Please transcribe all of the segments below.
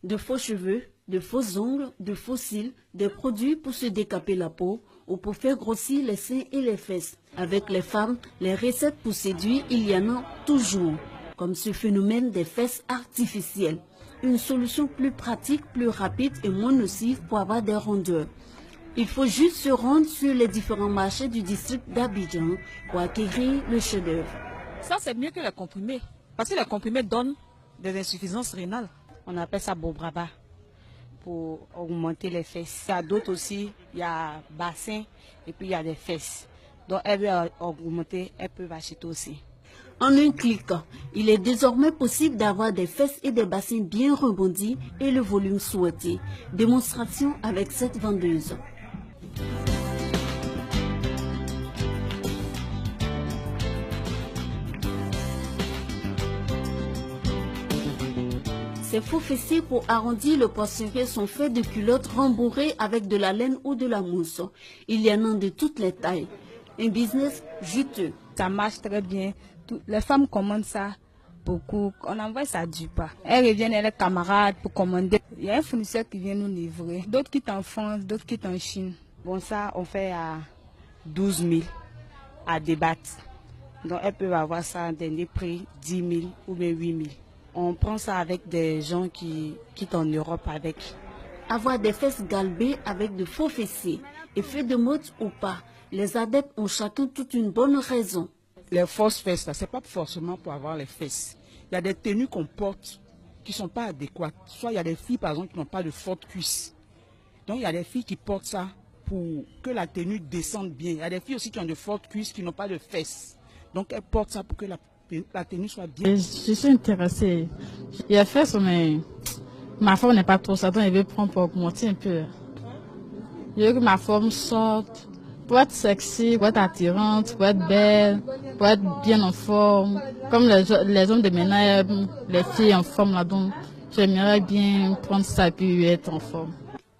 De faux cheveux, de faux ongles, de faux cils, des produits pour se décaper la peau ou pour faire grossir les seins et les fesses. Avec les femmes, les recettes pour séduire, il y en a toujours. Comme ce phénomène des fesses artificielles. Une solution plus pratique, plus rapide et moins nocive pour avoir des rondeurs. Il faut juste se rendre sur les différents marchés du district d'Abidjan pour acquérir le chef-d'œuvre. Ça, c'est mieux que les comprimés. Parce que les comprimés donnent des insuffisances rénales. On appelle ça bobraba pour augmenter les fesses. Il y a d'autres aussi, il y a bassin et puis il y a des fesses. Donc elles veulent augmenter, elles peuvent acheter aussi. En un clic, il est désormais possible d'avoir des fesses et des bassins bien rebondis et le volume souhaité. Démonstration avec cette vendeuse. Ces faux fessiers pour arrondir le poissonnier sont faits de culottes rembourrées avec de la laine ou de la mousse. Il y en a de toutes les tailles. Un business juteux. Ça marche très bien. Les femmes commandent ça beaucoup. On envoie ça du pas. Elles reviennent avec les camarades pour commander. Il y a un fournisseur qui vient nous livrer. D'autres quittent en France, d'autres quittent en Chine. Bon, ça, on fait à 12 000 à débattre. Donc, elles peuvent avoir ça dans des prix 10 000 ou bien 8 000. On prend ça avec des gens qui quittent en Europe avec. Avoir des fesses galbées avec de faux fessiers, effet de mode ou pas, les adeptes ont chacun toute une bonne raison. Les fausses fesses, ce n'est pas forcément pour avoir les fesses. Il y a des tenues qu'on porte qui ne sont pas adéquates. Soit il y a des filles, par exemple, qui n'ont pas de fortes cuisses. Donc il y a des filles qui portent ça pour que la tenue descende bien. Il y a des filles aussi qui ont de fortes cuisses qui n'ont pas de fesses. Donc elles portent ça pour que la tenue soit bien. Je suis intéressée. Il y a fait ça, mais ma forme n'est pas trop ça. Donc, je vais prendre pour augmenter un peu. Je veux que ma forme sorte pour être sexy, pour être attirante, pour être belle, pour être bien en forme. Comme les hommes de maintenant, les filles en forme là. Donc, j'aimerais bien prendre ça et puis être en forme.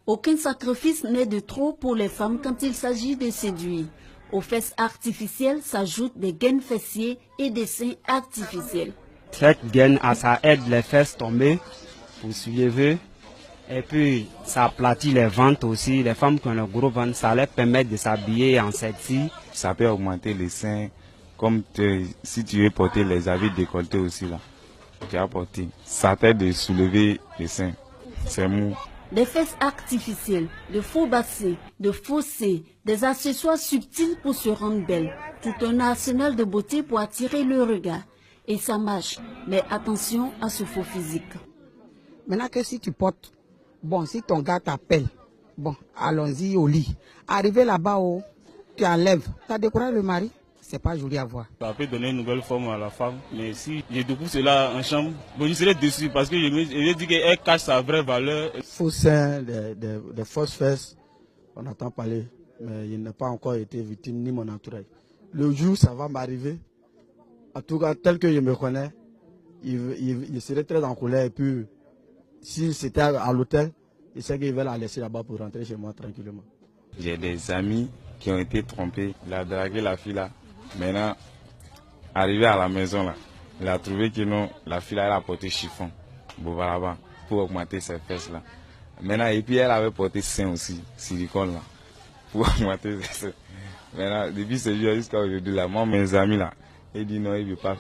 Aucun sacrifice n'est de trop pour les femmes quand il s'agit de séduire. Aux fesses artificielles s'ajoutent des gaines fessiers et des seins artificiels. Cette gaine, ça aide les fesses tomber pour soulever. Et puis, ça aplatit les ventres aussi. Les femmes qui ont le gros ventre, ça leur permet de s'habiller en sexy. Ça peut augmenter les seins, comme si tu veux porter les habits décolletés aussi là. Tu as porté. Ça t'aide de soulever les seins. C'est mou. Des fesses artificielles, de faux bassins, de faux seins, des accessoires subtils pour se rendre belle. Tout un arsenal de beauté pour attirer le regard. Et ça marche, mais attention à ce faux physique. Maintenant que si tu portes, bon, si ton gars t'appelle, bon, allons-y au lit. Arrivé là-bas, tu enlèves, ça décourage le mari. C'est pas joli à voir. Ça peut donner une nouvelle forme à la femme, mais si je découvre cela en chambre, bon, je serai déçu parce que je me dis qu'elle cache sa vraie valeur. Faux seins, des fausses fesses, on entend parler, mais il n'a pas encore été victime ni mon entourage. Le jour où ça va m'arriver, en tout cas tel que je me connais, il serait très en colère et puis si c'était à l'hôtel, il sait qu'il va la laisser là-bas pour rentrer chez moi tranquillement. J'ai des amis qui ont été trompés, il a dragué la fille là. Maintenant, arrivé à la maison, là, il a trouvé que non, la fille là, elle a porté chiffon, bobaraba, pour augmenter ses fesses là. Maintenant, et puis elle avait porté sein aussi, silicone là, pour augmenter ses seins. Maintenant, depuis ce jour jusqu'à aujourd'hui, là, moi, mes amis là, ils disent non, ils ne veulent pas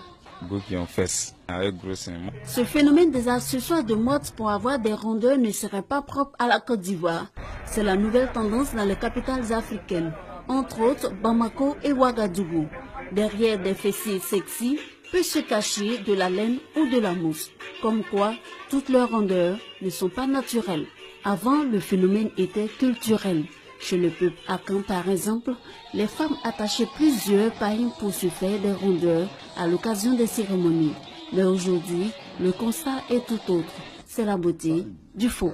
go qui ont fesses, avec gros seins. Ce phénomène des accessoires de mode pour avoir des rondeurs ne serait pas propre à la Côte d'Ivoire. C'est la nouvelle tendance dans les capitales africaines, entre autres Bamako et Ouagadougou. Derrière des fessiers sexy peut se cacher de la laine ou de la mousse. Comme quoi, toutes leurs rondeurs ne sont pas naturelles. Avant, le phénomène était culturel. Chez le peuple akan, par exemple, les femmes attachaient plusieurs pailles pour se faire des rondeurs à l'occasion des cérémonies. Mais aujourd'hui, le constat est tout autre. C'est la beauté du faux.